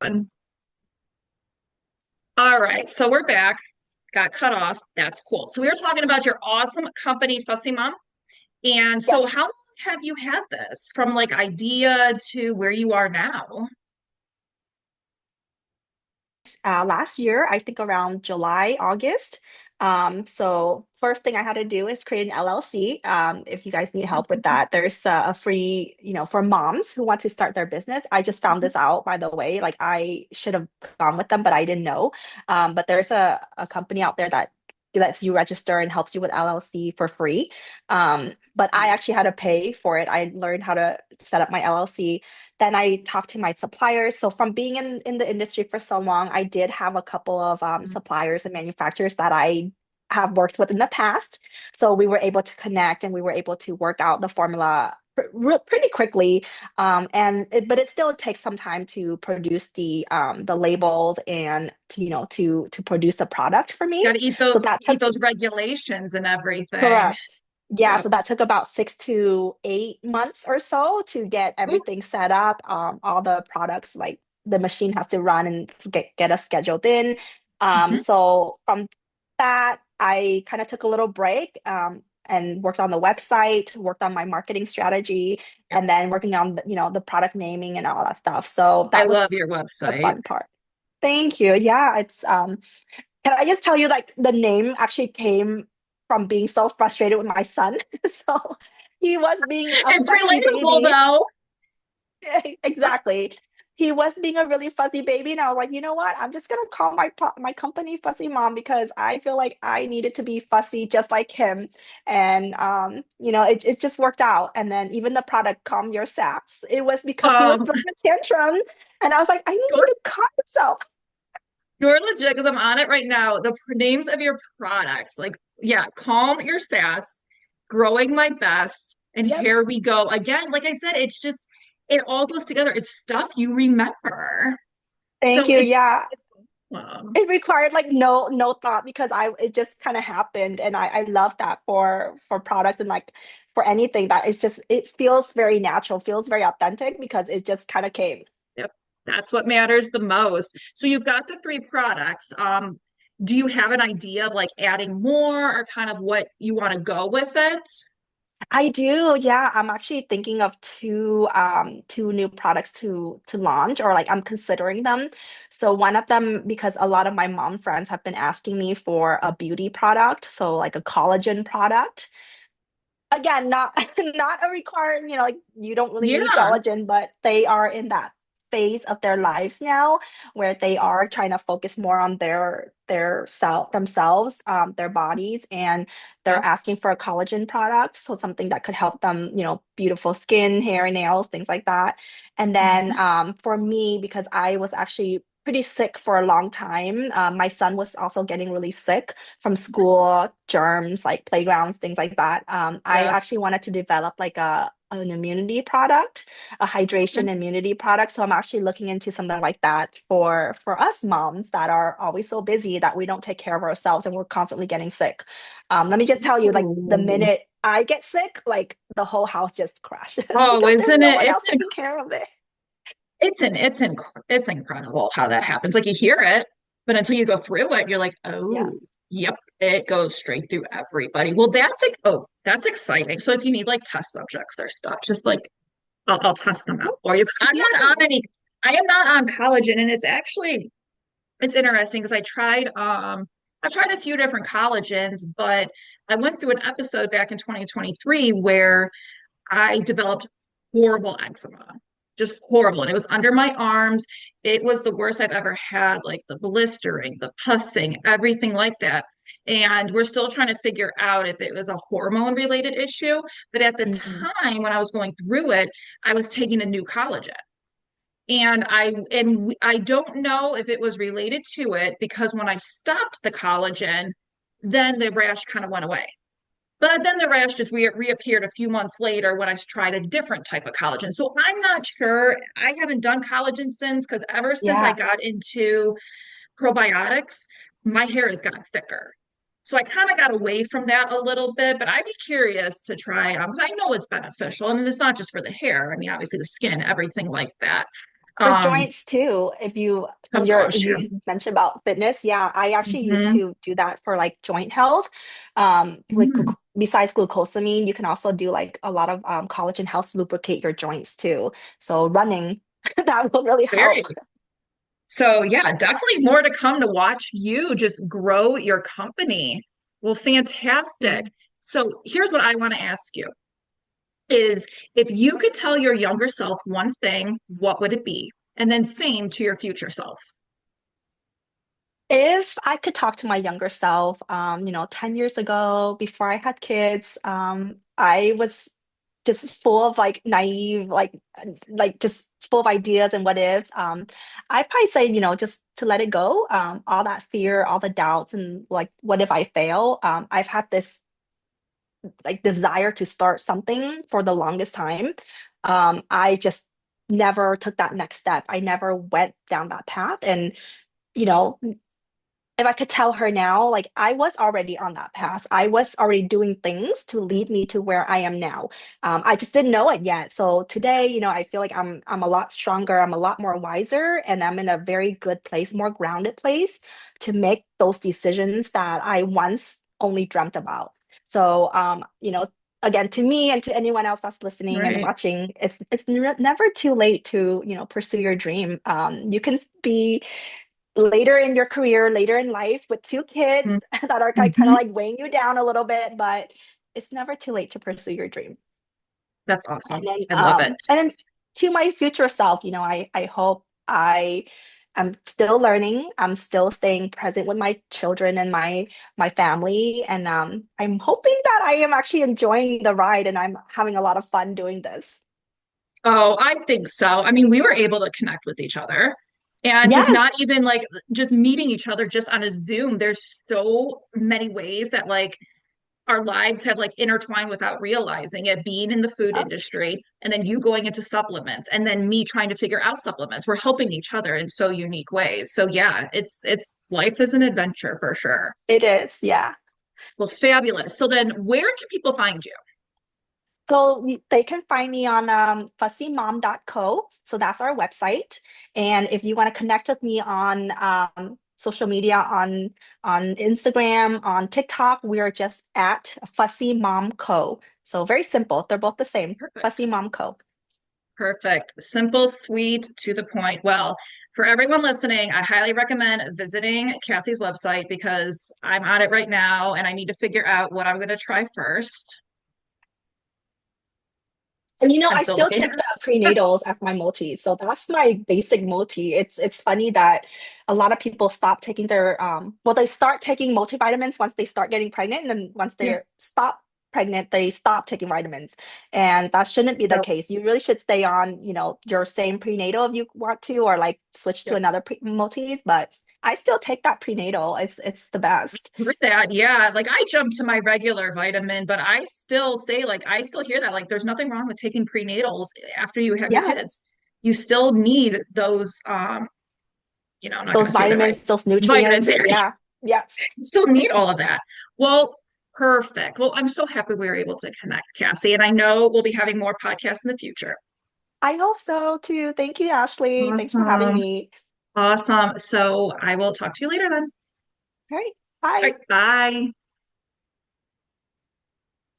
All right, so we're back. Got cut off. That's cool. So we were talking about your awesome company, Fussy Mom. And so Yes. how long have you had this from like idea to where you are now? Last year, I think around July, August. So first thing I had to do is create an LLC. If you guys need help with that, there's a free, for moms who want to start their business. I just found this out, by the way. Like I should have gone with them, but I didn't know. But there's a company out there that lets you register and helps you with LLC for free. But I actually had to pay for it. I learned how to set up my LLC. Then I talked to my suppliers. So from being in the industry for so long, I did have a couple of suppliers and manufacturers that I have worked with in the past. So we were able to connect and we were able to work out the formula pretty quickly. But it still takes some time to produce the labels and to produce the product for me. Got to So that eat took those regulations and everything. correct. Yeah, Yep. so that took about 6 to 8 months or so to get Ooh, everything set up. All the products, like the machine has to run and get us scheduled in. mhm. So from that, I kind of took a little break and worked on the website, worked on my marketing strategy, Yep. and then working on the product naming and all that stuff. So I that love was your the website. fun part. Thank you. Yeah, it's can I just tell you, like, the name actually came from being so frustrated with my son? So he was being a It's fussy relatable baby. though. Exactly. He was being a really fuzzy baby, and I was like, you know what? I'm just gonna call my company Fussy Mom because I feel like I needed to be fussy just like him. And it just worked out. And then even the product Calm Your Sass, it was because he was Um, throwing a tantrum, and I was like, I need you to calm yourself. You're legit because I'm on it right now. The names of your products, like, yeah, Calm Your Sass, Growing My Best, and Yep. Here We Go. Again, like I said, it's just, it all goes together. It's stuff you remember. Thank So you. Yeah. it's It required like no thought because I it just kind of happened, and I love that for products and like for anything that it's just it feels very natural, feels very authentic because it just kind of came. yep, that's what matters the most. So you've got the three products. Do you have an idea of like adding more or kind of what you want to go with it? I do, yeah. I'm actually thinking of two new products to launch, or like I'm considering them. So one of them, because a lot of my mom friends have been asking me for a beauty product, so like a collagen product. Again, not not a required, like you don't really need Yeah. collagen, but they are in that phase of their lives now where they are trying to focus more on their self themselves, their bodies, and they're Yep. asking for a collagen product, so something that could help them, beautiful skin, hair, nails, things like that. And then Mhm. for me, because I was actually pretty sick for a long time, my son was also getting really sick from school, germs, like playgrounds, things like that. I Yes. actually wanted to develop like an immunity product, a Okay. hydration immunity product. So I'm actually looking into something like that for us moms that are always so busy that we don't take care of ourselves and we're constantly getting sick. Let me just tell you, like the Ooh. minute I get sick, like the whole house just crashes Oh, because there's isn't no it? one else taking care of it. It's incredible how that happens. Like you hear it, but until you go through it, you're like, Yeah. oh, yep, it goes straight through everybody. Well, that's exciting. So if you need like test subjects or stuff, just like I'll test them out for you. 'Cause I'm not on Yeah. any, I am not on collagen, and it's interesting because I've tried a few different collagens, but I went through an episode back in 2023 where I developed horrible eczema, just horrible. And it was under my arms. It was the worst I've ever had, like the blistering, the pussing, everything like that. And we're still trying to figure out if it was a hormone related issue. But at the Mhm. time when I was going through it, I was taking a new collagen. I don't know if it was related to it because when I stopped the collagen, then the rash kind of went away. But then the rash just reappeared a few months later when I tried a different type of collagen. So I'm not sure. I haven't done collagen since because ever since I Yeah. got into probiotics, my hair has gotten thicker. So I kind of got away from that a little bit, but I'd be curious to try 'cause I know it's beneficial and it's not just for the hair. I mean, obviously the skin, everything like that. For Um, joints too, oh if gosh, you yeah. mentioned about fitness, yeah, I actually used Hmm. to do that for like joint health. Besides glucosamine, you can also do like a lot of collagen helps lubricate your joints too. So running, that will really help. Very. So yeah, definitely more to come to watch you just grow your company. Well, fantastic. Mm. So here's what I want to ask you is if you could tell your younger self one thing, what would it be? And then same to your future self. If I could talk to my younger self, 10 years ago, before I had kids, I was just full of like naive, like just full of ideas and what ifs. I'd probably say, just to let it go. All that fear, all the doubts, and like, what if I fail? I've had this like desire to start something for the longest time. I just never took that next step. I never went down that path. And, you know, if I could tell her now, like I was already on that path. I was already doing things to lead me to where I am now. I just didn't know it yet. So today, I feel like I'm a lot stronger. I'm a lot more wiser, and I'm in a very good place, more grounded place to make those decisions that I once only dreamt about. So, again, to me and to anyone else that's listening and Right. watching, it's never too late to, pursue your dream. You can be later in your career, later in life with two kids that are like, kind of Mm-hmm. like weighing you down a little bit, but it's never too late to pursue your dream. That's And awesome. then I love it. to my future self, I hope I'm still learning. I'm still staying present with my children and my family. And I'm hoping that I am actually enjoying the ride and I'm having a lot of fun doing this. Oh, I think so. I mean, we were able to connect with each other and just not Yes, even like just meeting each other just on a Zoom. There's so many ways that like our lives have like intertwined without realizing it, being in the food industry and then you going into supplements and then me trying to figure out supplements. We're helping each other in so unique ways. So yeah, it's life is an adventure for sure. it is. Yeah. Well, fabulous. So then where can people find you? So they can find me on fussymom.co. So that's our website. And if you want to connect with me on social media, on Instagram, on TikTok, we are just at Fussy Mom Co. So very simple. They're both the same. Fussy Perfect. Mom Co. Perfect. Simple, sweet, to the point. Well, for everyone listening, I highly recommend visiting Cassie's website because I'm on it right now and I need to figure out what I'm going to try first. And I'm I still still looking. take the prenatals as my multi. So that's my basic multi. It's funny that a lot of people stop taking their they start taking multivitamins once they start getting pregnant, and then once Yeah. they stop pregnant, they stop taking vitamins. And that shouldn't be the Nope. case. You really should stay on, your same prenatal if you want to, or like switch to Yep. another multis, but I still take that prenatal. It's the best. With that, yeah, like I jumped to my regular vitamin, but I still say, like, I still hear that, like, there's nothing wrong with taking prenatals after you have your Yeah. kids. You still need those, I'm not going Those to say the right vitamins, those vitamins nutrients. there. Yeah. Yes. You still need all of that. Well, perfect. Well, I'm so happy we were able to connect, Cassie, and I know we'll be having more podcasts in the future. I hope so too. Thank you, Ashley. Thanks for having Awesome. me. Awesome. So I will talk to you later then. All right. All Bye. right. Bye.